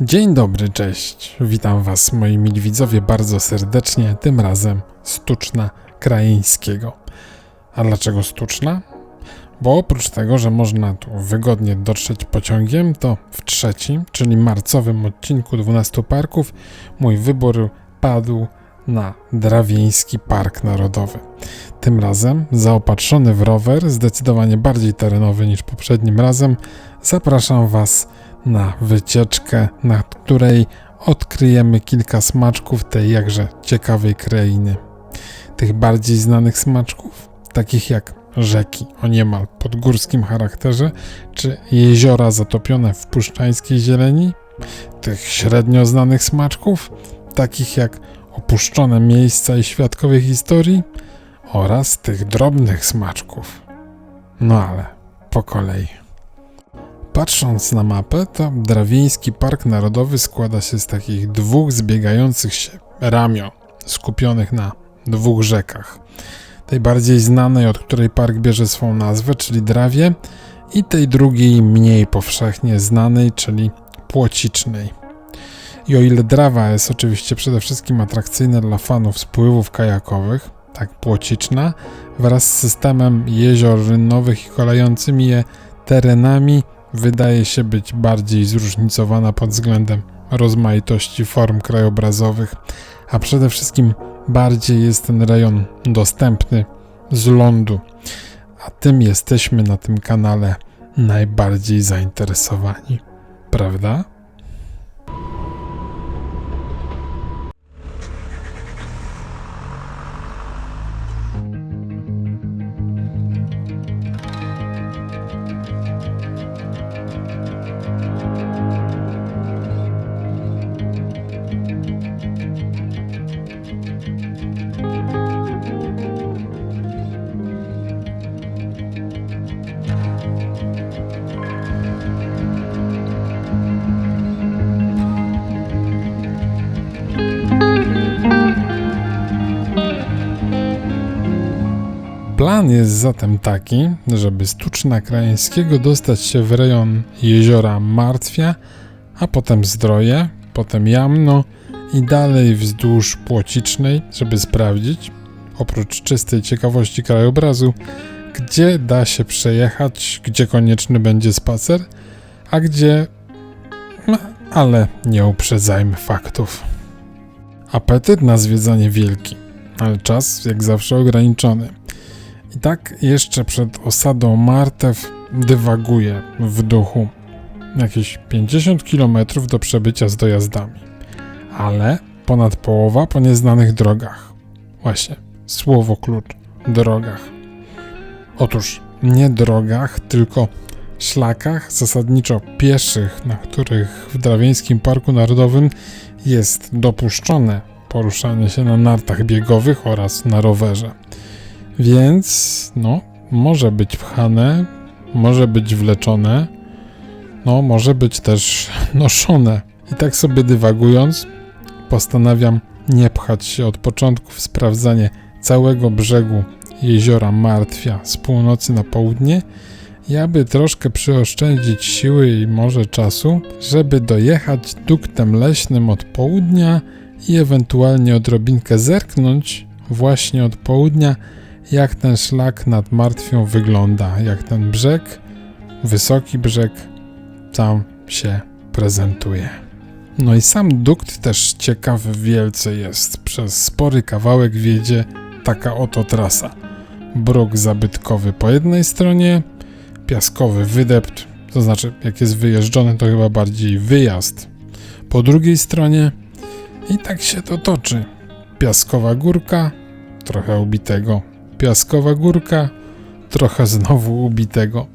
Dzień dobry, cześć. Witam Was, moi mili widzowie, bardzo serdecznie, tym razem z Tuczna Krajeńskiego. A dlaczego z Tuczna? Bo oprócz tego, że można tu wygodnie dotrzeć pociągiem, to w trzecim, czyli marcowym odcinku 12 parków, mój wybór padł na Drawieński Park Narodowy. Tym razem, zaopatrzony w rower, zdecydowanie bardziej terenowy niż poprzednim razem, zapraszam Was na wycieczkę, na której odkryjemy kilka smaczków tej jakże ciekawej krainy. Tych bardziej znanych smaczków, takich jak rzeki o niemal podgórskim charakterze, czy jeziora zatopione w puszczańskiej zieleni, tych średnio znanych smaczków, takich jak opuszczone miejsca i świadkowie historii, oraz tych drobnych smaczków. No ale po kolei. Patrząc na mapę, to Drawieński Park Narodowy składa się z takich dwóch zbiegających się ramion, skupionych na dwóch rzekach. Tej bardziej znanej, od której park bierze swą nazwę, czyli Drawie, i tej drugiej, mniej powszechnie znanej, czyli Płocicznej. I o ile Drawa jest oczywiście przede wszystkim atrakcyjna dla fanów spływów kajakowych, tak Płociczna, wraz z systemem jezior rynnowych i kolejącymi je terenami, wydaje się być bardziej zróżnicowana pod względem rozmaitości form krajobrazowych, a przede wszystkim bardziej jest ten rejon dostępny z lądu, a tym jesteśmy na tym kanale najbardziej zainteresowani, prawda? Plan jest zatem taki, żeby z Tuczna Krajeńskiego dostać się w rejon jeziora Martwia, a potem Zdroje, potem Jamno i dalej wzdłuż Płocicznej, żeby sprawdzić, oprócz czystej ciekawości krajobrazu, gdzie da się przejechać, gdzie konieczny będzie spacer, a gdzie... ale nie uprzedzajmy faktów. Apetyt na zwiedzanie wielki, ale czas jak zawsze ograniczony. I tak jeszcze przed osadą Martew dywaguję w duchu. Jakieś 50 km do przebycia z dojazdami. Ale ponad połowa po nieznanych drogach. Właśnie, słowo klucz, drogach. Otóż nie drogach, tylko szlakach, zasadniczo pieszych, na których w Drawieńskim Parku Narodowym jest dopuszczone poruszanie się na nartach biegowych oraz na rowerze. Więc, może być pchane, może być wleczone, może być też noszone. I tak sobie dywagując, postanawiam nie pchać się od początku w sprawdzanie całego brzegu jeziora Martwia z północy na południe, i aby troszkę przyoszczędzić siły i może czasu, żeby dojechać duktem leśnym od południa i ewentualnie odrobinkę zerknąć właśnie od południa, jak ten szlak nad Martwią wygląda, jak ten brzeg, wysoki brzeg, tam się prezentuje. No i sam dukt też ciekawy wielce jest. Przez spory kawałek wiedzie taka oto trasa. Bruk zabytkowy po jednej stronie, piaskowy wydept, to znaczy jak jest wyjeżdżony, to chyba bardziej wyjazd, po drugiej stronie, i tak się to toczy. Piaskowa górka, trochę ubitego, piaskowa górka, trochę znowu ubitego.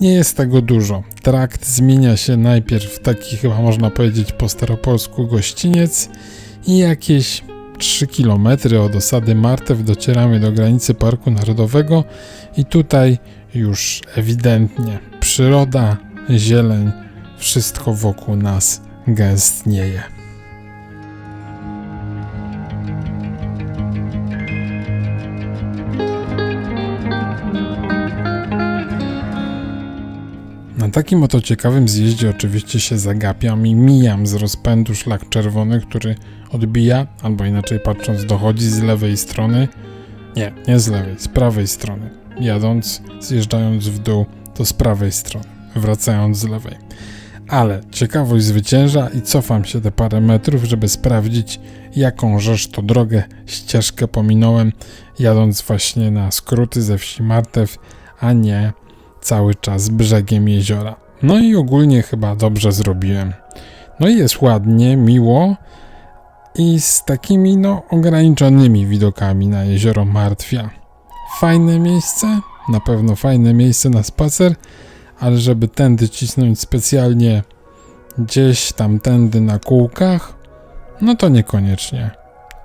Nie jest tego dużo. Trakt zmienia się najpierw w taki, chyba można powiedzieć po staropolsku, gościniec, i jakieś 3 km od osady Martew docieramy do granicy Parku Narodowego i tutaj już ewidentnie przyroda, zieleń, wszystko wokół nas gęstnieje. Na takim oto ciekawym zjeździe oczywiście się zagapiam i mijam z rozpędu szlak czerwony, który odbija, albo inaczej patrząc dochodzi z lewej strony. Nie z lewej, z prawej strony. Jadąc, zjeżdżając w dół, to z prawej strony, wracając z lewej. Ale ciekawość zwycięża i cofam się te parę metrów, żeby sprawdzić, jaką rzecz to drogę, ścieżkę pominąłem, jadąc właśnie na skróty ze wsi Martew, a nie cały czas brzegiem jeziora. No i ogólnie chyba dobrze zrobiłem. No i jest ładnie, miło i z takimi ograniczonymi widokami na jezioro Martwia. Fajne miejsce, na pewno fajne miejsce na spacer, ale żeby tędy cisnąć specjalnie gdzieś tamtędy na kółkach, no to niekoniecznie.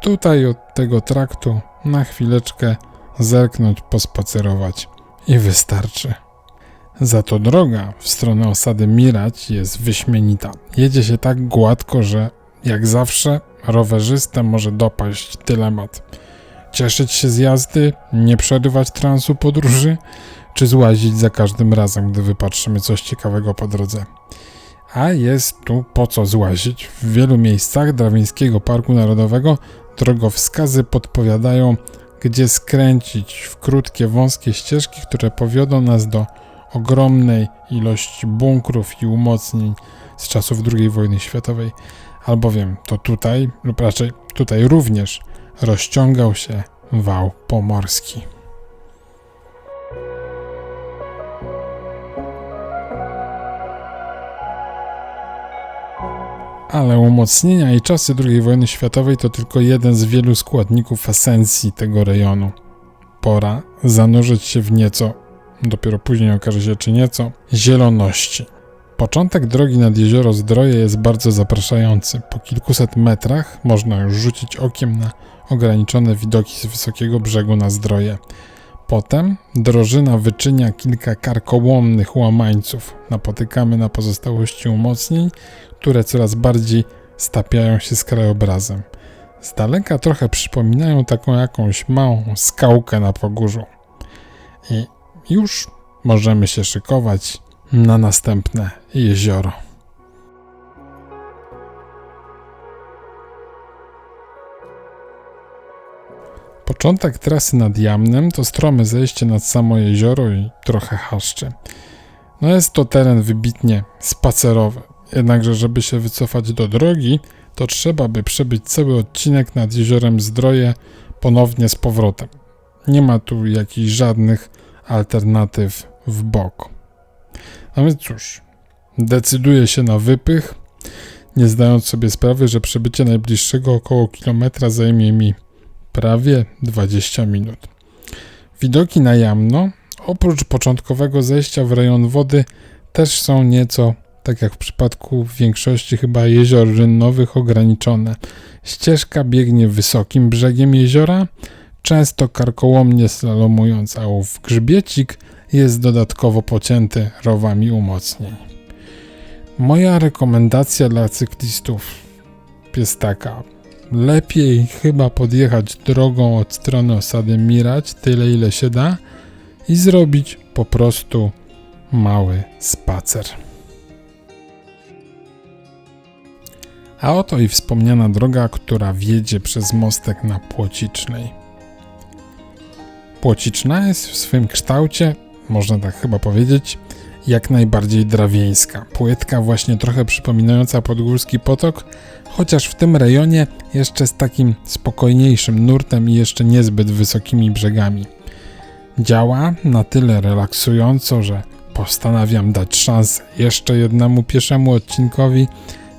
Tutaj od tego traktu na chwileczkę zerknąć, pospacerować i wystarczy. Za to droga w stronę osady Mirać jest wyśmienita. Jedzie się tak gładko, że jak zawsze rowerzystę może dopaść dylemat. Cieszyć się z jazdy, nie przerywać transu podróży, czy złazić za każdym razem, gdy wypatrzymy coś ciekawego po drodze. A jest tu po co złazić. W wielu miejscach Drawieńskiego Parku Narodowego drogowskazy podpowiadają, gdzie skręcić w krótkie, wąskie ścieżki, które powiodą nas do ogromnej ilości bunkrów i umocnień z czasów II wojny światowej, albowiem to tutaj, lub raczej tutaj również rozciągał się wał pomorski. Ale umocnienia i czasy II wojny światowej to tylko jeden z wielu składników esencji tego rejonu. Pora zanurzyć się w nieco, dopiero później okaże się czy nieco, zieloności. Początek drogi nad jezioro Zdroje jest bardzo zapraszający. Po kilkuset metrach można już rzucić okiem na ograniczone widoki z wysokiego brzegu na Zdroje. Potem drożyna wyczynia kilka karkołomnych łamańców. Napotykamy na pozostałości umocnień, które coraz bardziej stapiają się z krajobrazem. Z daleka trochę przypominają taką jakąś małą skałkę na pogórzu. I już możemy się szykować na następne jezioro. Początek trasy nad Jamnem to strome zejście nad samo jezioro i trochę chaszczy. Jest to teren wybitnie spacerowy. Jednakże, żeby się wycofać do drogi, to trzeba by przebyć cały odcinek nad jeziorem Zdroje ponownie z powrotem. Nie ma tu jakichś żadnych alternatyw w bok. No więc cóż, decyduję się na wypych, nie zdając sobie sprawy, że przebycie najbliższego około kilometra zajmie mi prawie 20 minut. Widoki na Jamno, oprócz początkowego zejścia w rejon wody, też są nieco, tak jak w przypadku większości chyba jezior rynnowych, ograniczone. Ścieżka biegnie wysokim brzegiem jeziora, często karkołomnie slalomując, a ów grzbiecik jest dodatkowo pocięty rowami umocnień. Moja rekomendacja dla cyklistów jest taka: lepiej chyba podjechać drogą od strony osady Mirać, tyle ile się da, i zrobić po prostu mały spacer. A oto i wspomniana droga, która wiedzie przez mostek na Płocicznej. Płociczna jest w swym kształcie, można tak chyba powiedzieć, jak najbardziej drawieńska. Płytka, właśnie trochę przypominająca podgórski potok, chociaż w tym rejonie jeszcze z takim spokojniejszym nurtem i jeszcze niezbyt wysokimi brzegami. Działa na tyle relaksująco, że postanawiam dać szansę jeszcze jednemu pieszemu odcinkowi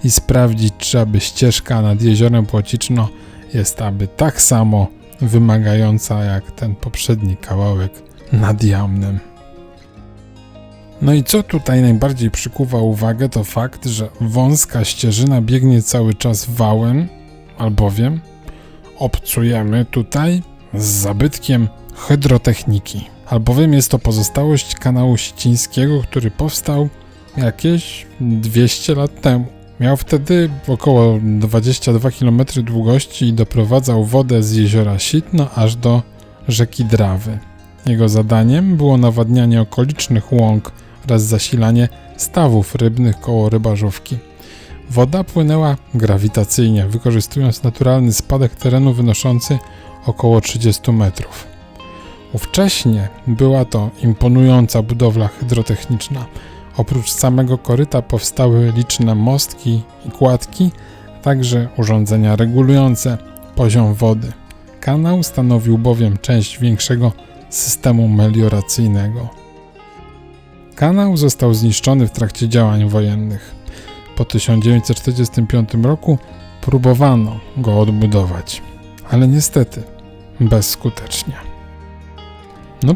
i sprawdzić, czy aby ścieżka nad jeziorem Płociczno jest aby tak samo wymagająca jak ten poprzedni kawałek nad Jamnem. No i co tutaj najbardziej przykuwa uwagę, to fakt, że wąska ścieżyna biegnie cały czas wałem, albowiem obcujemy tutaj z zabytkiem hydrotechniki. Albowiem jest to pozostałość kanału Sicińskiego, który powstał jakieś 200 lat temu. Miał wtedy około 22 km długości i doprowadzał wodę z jeziora Sitno aż do rzeki Drawy. Jego zadaniem było nawadnianie okolicznych łąk oraz zasilanie stawów rybnych koło rybażówki. Woda płynęła grawitacyjnie, wykorzystując naturalny spadek terenu wynoszący około 30 metrów. Ówcześnie była to imponująca budowla hydrotechniczna. Oprócz samego koryta powstały liczne mostki i kładki, a także urządzenia regulujące poziom wody. Kanał stanowił bowiem część większego systemu melioracyjnego. Kanał został zniszczony w trakcie działań wojennych. Po 1945 roku próbowano go odbudować, ale niestety bezskutecznie.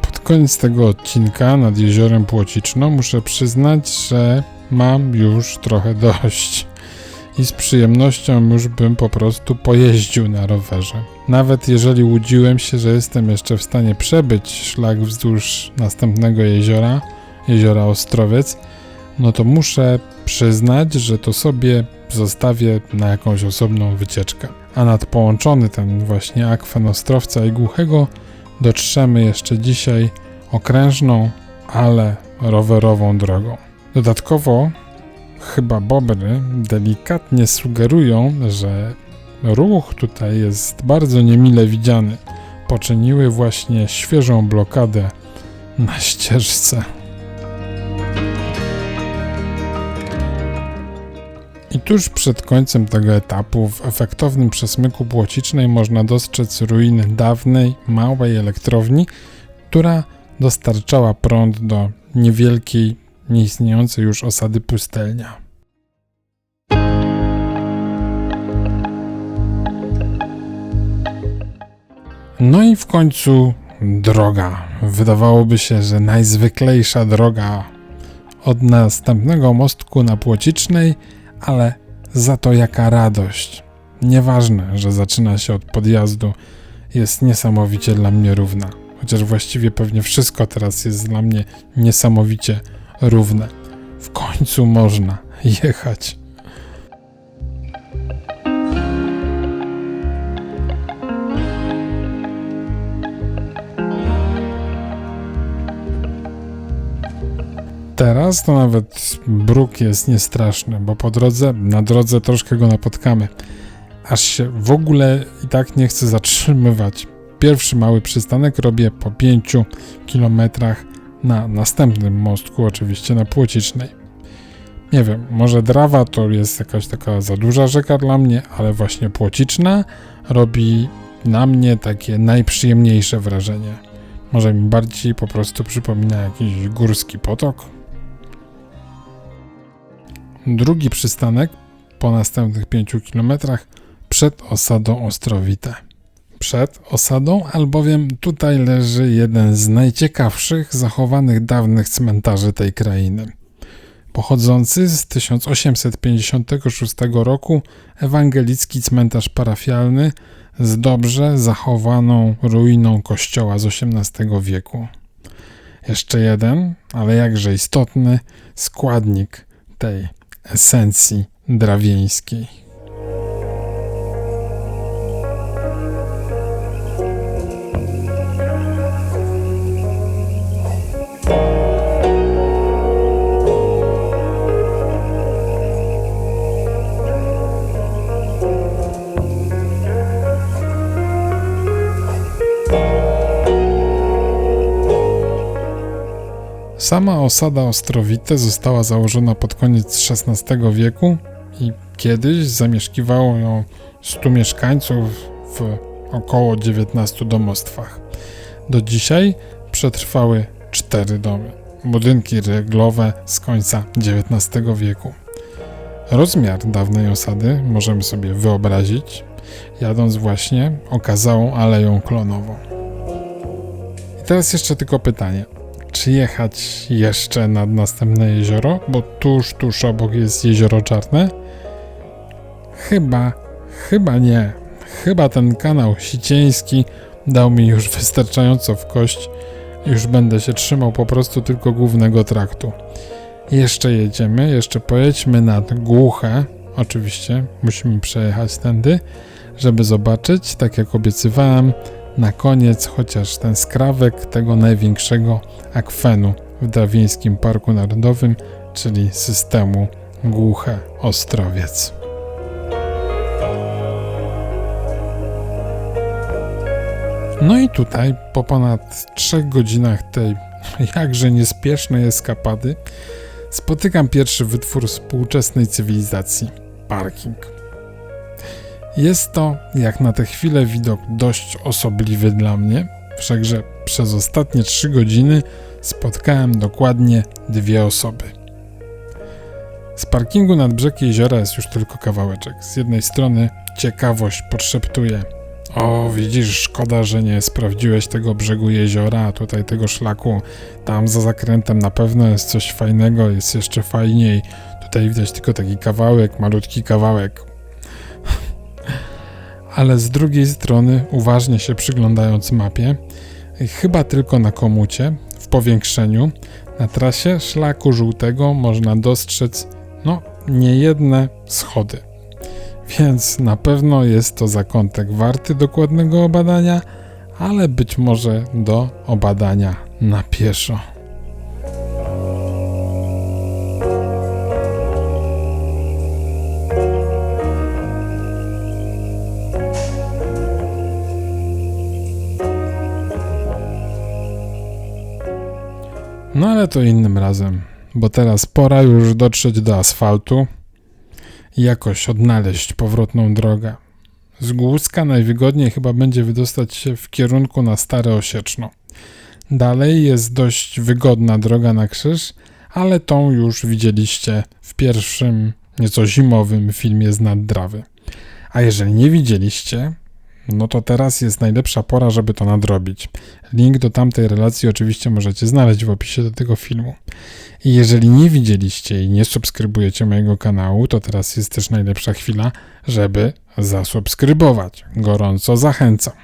Pod koniec tego odcinka nad jeziorem Płociczno muszę przyznać, że mam już trochę dość i z przyjemnością już bym po prostu pojeździł na rowerze. Nawet jeżeli łudziłem się, że jestem jeszcze w stanie przebyć szlak wzdłuż następnego jeziora Ostrowiec, to muszę przyznać, że to sobie zostawię na jakąś osobną wycieczkę. A nad połączony ten właśnie akwen Ostrowca i Głuchego dotrzemy jeszcze dzisiaj okrężną, ale rowerową drogą. Dodatkowo chyba bobry delikatnie sugerują, że ruch tutaj jest bardzo niemile widziany. Poczyniły właśnie świeżą blokadę na ścieżce. I tuż przed końcem tego etapu w efektownym przesmyku Płocicznej można dostrzec ruiny dawnej, małej elektrowni, która dostarczała prąd do niewielkiej, nieistniejącej już osady Pustelnia. I w końcu droga. Wydawałoby się, że najzwyklejsza droga od następnego mostku na Płocicznej, ale za to jaka radość. Nieważne, że zaczyna się od podjazdu, jest niesamowicie dla mnie równa. Chociaż właściwie pewnie wszystko teraz jest dla mnie niesamowicie równe. W końcu można jechać. Teraz to nawet bruk jest niestraszny, bo na drodze troszkę go napotkamy. Aż się w ogóle i tak nie chcę zatrzymywać. Pierwszy mały przystanek robię po 5 kilometrach na następnym mostku, oczywiście na Płocicznej. Nie wiem, może Drawa to jest jakaś taka za duża rzeka dla mnie, ale właśnie Płociczna robi na mnie takie najprzyjemniejsze wrażenie. Może mi bardziej po prostu przypomina jakiś górski potok. Drugi przystanek po następnych 5 kilometrach przed osadą Ostrowite. Przed osadą, albowiem tutaj leży jeden z najciekawszych zachowanych dawnych cmentarzy tej krainy. Pochodzący z 1856 roku ewangelicki cmentarz parafialny z dobrze zachowaną ruiną kościoła z XVIII wieku. Jeszcze jeden, ale jakże istotny, składnik tej esencji drawieńskiej. Sama osada Ostrowite została założona pod koniec XVI wieku i kiedyś zamieszkiwało ją 100 mieszkańców w około 19 domostwach. Do dzisiaj przetrwały 4 domy, budynki reglowe z końca XIX wieku. Rozmiar dawnej osady możemy sobie wyobrazić, jadąc właśnie okazałą Aleją Klonową. I teraz jeszcze tylko pytanie. Czy jechać jeszcze nad następne jezioro, bo tuż obok jest jezioro Czarne? Chyba nie. Chyba ten kanał Sicieński dał mi już wystarczająco w kość. Już będę się trzymał po prostu tylko głównego traktu. Jeszcze jedziemy, jeszcze pojedźmy nad Głuche. Oczywiście musimy przejechać tędy, żeby zobaczyć, tak jak obiecywałem, na koniec chociaż ten skrawek tego największego akwenu w Drawieńskim Parku Narodowym, czyli systemu Głuche Ostrowiec. No i tutaj po ponad 3 godzinach tej jakże niespiesznej eskapady spotykam pierwszy wytwór współczesnej cywilizacji – parking. Jest to, jak na tę chwilę, widok dość osobliwy dla mnie, wszakże przez ostatnie 3 godziny spotkałem dokładnie 2 osoby. Z parkingu nad brzeg jeziora jest już tylko kawałeczek. Z jednej strony ciekawość podszeptuje: o, widzisz, szkoda, że nie sprawdziłeś tego brzegu jeziora, a tutaj tego szlaku. Tam za zakrętem na pewno jest coś fajnego, jest jeszcze fajniej. Tutaj widać tylko taki kawałek, malutki kawałek. Ale z drugiej strony, uważnie się przyglądając mapie, chyba tylko na komucie, w powiększeniu, na trasie szlaku żółtego można dostrzec, niejedne schody. Więc na pewno jest to zakątek warty dokładnego obadania, ale być może do obadania na pieszo. No ale to innym razem, bo teraz pora już dotrzeć do asfaltu i jakoś odnaleźć powrotną drogę. Z Głuska najwygodniej chyba będzie wydostać się w kierunku na Stare Osieczno. Dalej jest dość wygodna droga na krzyż, ale tą już widzieliście w pierwszym, nieco zimowym filmie z Naddrawy. A jeżeli nie widzieliście, no to teraz jest najlepsza pora, żeby to nadrobić. Link do tamtej relacji oczywiście możecie znaleźć w opisie do tego filmu. I jeżeli nie widzieliście i nie subskrybujecie mojego kanału, to teraz jest też najlepsza chwila, żeby zasubskrybować. Gorąco zachęcam.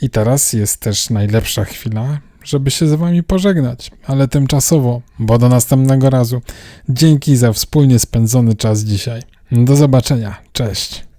I teraz jest też najlepsza chwila, żeby się z wami pożegnać, ale tymczasowo, bo do następnego razu. Dzięki za wspólnie spędzony czas dzisiaj. Do zobaczenia. Cześć.